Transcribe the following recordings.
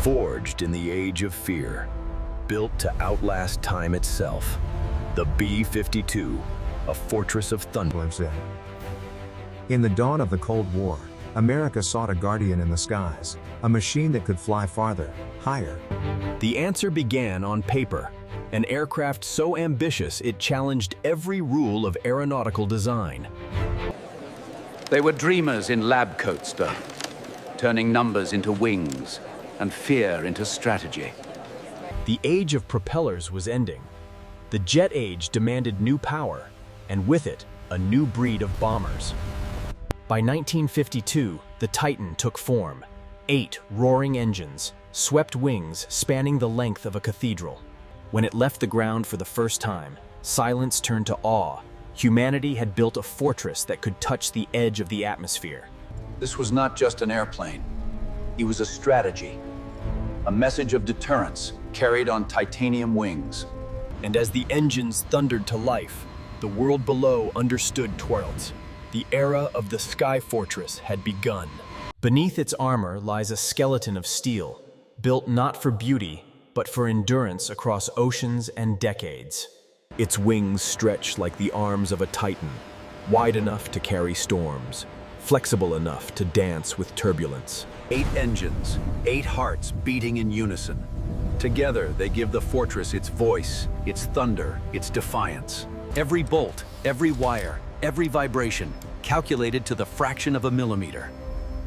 Forged in the age of fear, built to outlast time itself, the B-52, a fortress of thunder. Lives in the dawn of the Cold War, America sought a guardian in the skies, a machine that could fly farther, higher. The answer began on paper, an aircraft so ambitious it challenged every rule of aeronautical design. They were dreamers in lab coats, though, turning numbers into wings and fear into strategy. The age of propellers was ending. The jet age demanded new power, and with it, a new breed of bombers. By 1952, the Titan took form. 8 roaring engines, swept wings spanning the length of a cathedral. When it left the ground for the first time, silence turned to awe. Humanity had built a fortress that could touch the edge of the atmosphere. This was not just an airplane. It was a strategy, a message of deterrence carried on titanium wings. And as the engines thundered to life, the world below understood twirls. The era of the Sky Fortress had begun. Beneath its armor lies a skeleton of steel, built not for beauty, but for endurance across oceans and decades. Its wings stretch like the arms of a titan, wide enough to carry storms, flexible enough to dance with turbulence. 8 engines, 8 hearts beating in unison. Together, they give the fortress its voice, its thunder, its defiance. Every bolt, every wire, every vibration, calculated to the fraction of a millimeter.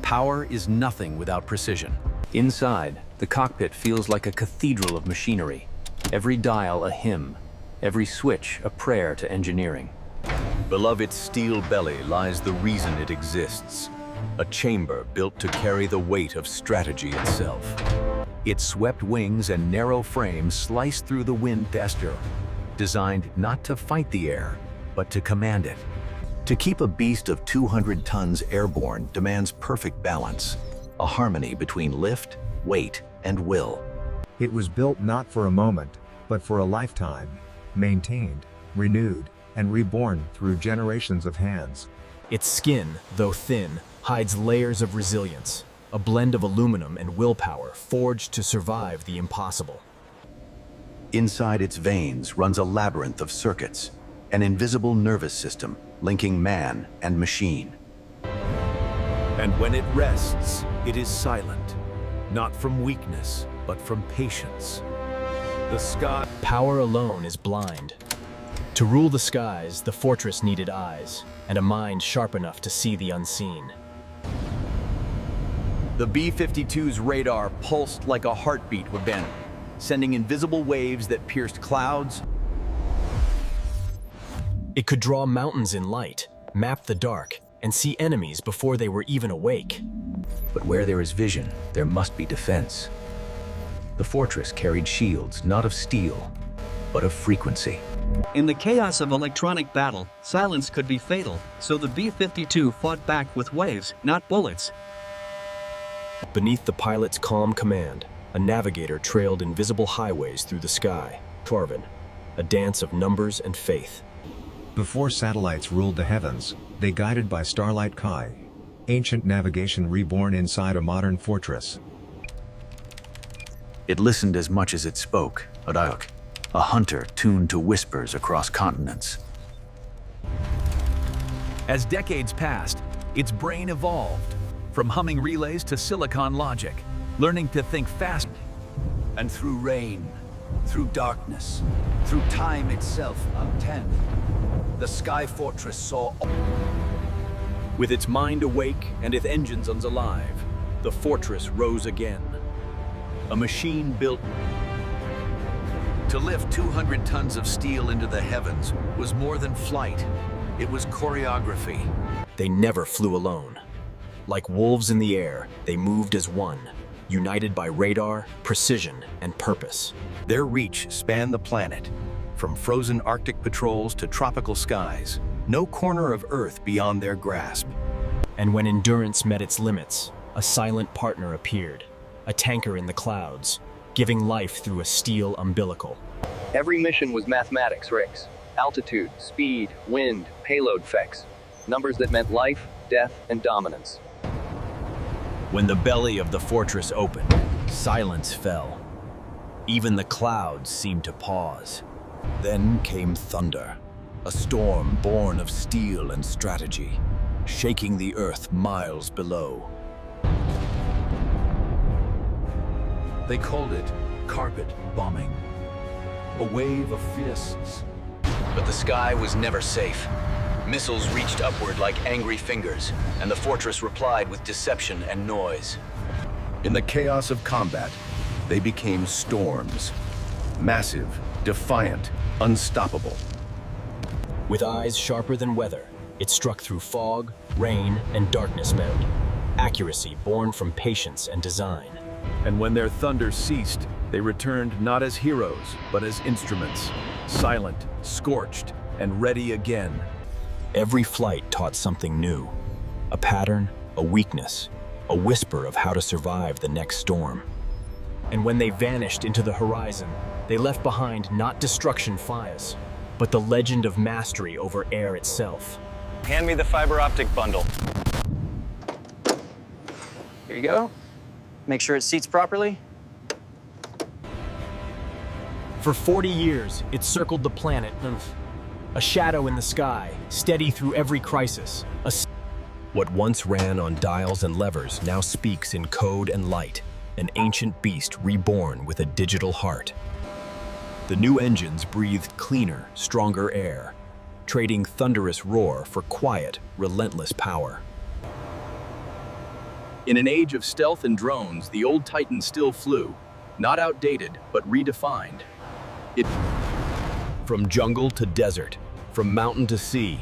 Power is nothing without precision. Inside, the cockpit feels like a cathedral of machinery. Every dial a hymn, every switch a prayer to engineering. Below its steel belly lies the reason it exists. A chamber built to carry the weight of strategy itself. Its swept wings and narrow frame slice through the wind faster, designed not to fight the air, but to command it. To keep a beast of 200 tons airborne demands perfect balance, a harmony between lift, weight, and will. It was built not for a moment, but for a lifetime, maintained, renewed, and reborn through generations of hands. Its skin, though thin, hides layers of resilience, a blend of aluminum and willpower forged to survive the impossible. Inside its veins runs a labyrinth of circuits, an invisible nervous system linking man and machine. And when it rests, it is silent, not from weakness, but from patience. The sky. Power alone is blind. To rule the skies, the fortress needed eyes, and a mind sharp enough to see the unseen. The B-52's radar pulsed like a heartbeat within, sending invisible waves that pierced clouds. It could draw mountains in light, map the dark, and see enemies before they were even awake. But where there is vision, there must be defense. The fortress carried shields not of steel, but of frequency. In the chaos of electronic battle, silence could be fatal, so the B-52 fought back with waves, not bullets. Beneath the pilot's calm command, a navigator trailed invisible highways through the sky. Torvin, a dance of numbers and faith. Before satellites ruled the heavens, they guided by starlight Kai. Ancient navigation reborn inside a modern fortress. It listened as much as it spoke, a hunter tuned to whispers across continents. As decades passed, its brain evolved, from humming relays to silicon logic, learning to think fast. And through rain, through darkness, through time itself untended, the Sky Fortress saw. With its mind awake and its engines alive, the fortress rose again. A machine built to lift 200 tons of steel into the heavens was more than flight. It was choreography. They never flew alone. Like wolves in the air, they moved as one, united by radar, precision, and purpose. Their reach spanned the planet, from frozen Arctic patrols to tropical skies, no corner of Earth beyond their grasp. And when endurance met its limits, a silent partner appeared, a tanker in the clouds, giving life through a steel umbilical. Every mission was mathematics, Ricks. Altitude, speed, wind, payload effects. Numbers that meant life, death, and dominance. When the belly of the fortress opened, Silence fell. Even the clouds seemed to pause. Then came thunder, a storm born of steel and strategy, shaking the earth miles below. They called it carpet bombing, a wave of fists. But the sky was never safe. Missiles reached upward like angry fingers, and the fortress replied with deception and noise. In the chaos of combat, they became storms. Massive, defiant, unstoppable. With eyes sharper than weather, it struck through fog, rain, and darkness mode. Accuracy born from patience and design. And when their thunder ceased, they returned not as heroes, but as instruments, silent, scorched, and ready again. Every flight taught something new. A pattern, a weakness, a whisper of how to survive the next storm. And when they vanished into the horizon, they left behind not destruction fires, but the legend of mastery over air itself. Hand me the fiber optic bundle. Here you go. Make sure it seats properly. For 40 years, it circled the planet, a shadow in the sky, steady through every crisis. What once ran on dials and levers now speaks in code and light, an ancient beast reborn with a digital heart. The new engines breathed cleaner, stronger air, trading thunderous roar for quiet, relentless power. In an age of stealth and drones, the old Titan still flew, not outdated, but redefined. From jungle to desert, from mountain to sea,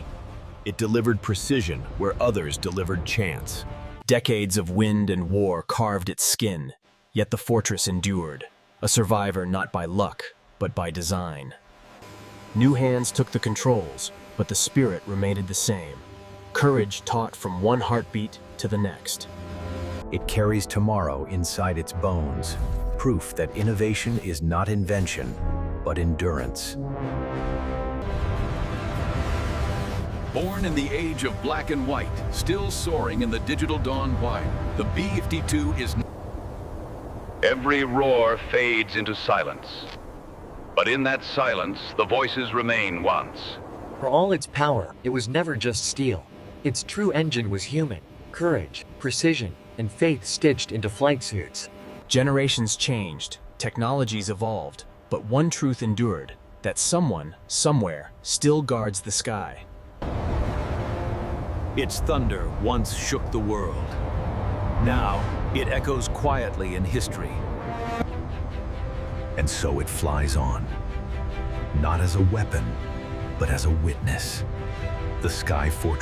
it delivered precision where others delivered chance. Decades of wind and war carved its skin, yet the fortress endured, a survivor not by luck, but by design. New hands took the controls, but the spirit remained the same. Courage taught from one heartbeat to the next. It carries tomorrow inside its bones, proof that innovation is not invention, but endurance. Born in the age of black and white, still soaring in the digital dawn wide, the B-52 is... Every roar fades into silence. But in that silence, the voices remain once. For all its power, it was never just steel. Its true engine was human, courage, precision, and faith stitched into flight suits. Generations changed, technologies evolved, but one truth endured, that someone, somewhere, still guards the sky. Its thunder once shook the world. Now, it echoes quietly in history. And so it flies on, not as a weapon, but as a witness. The Sky Fortress.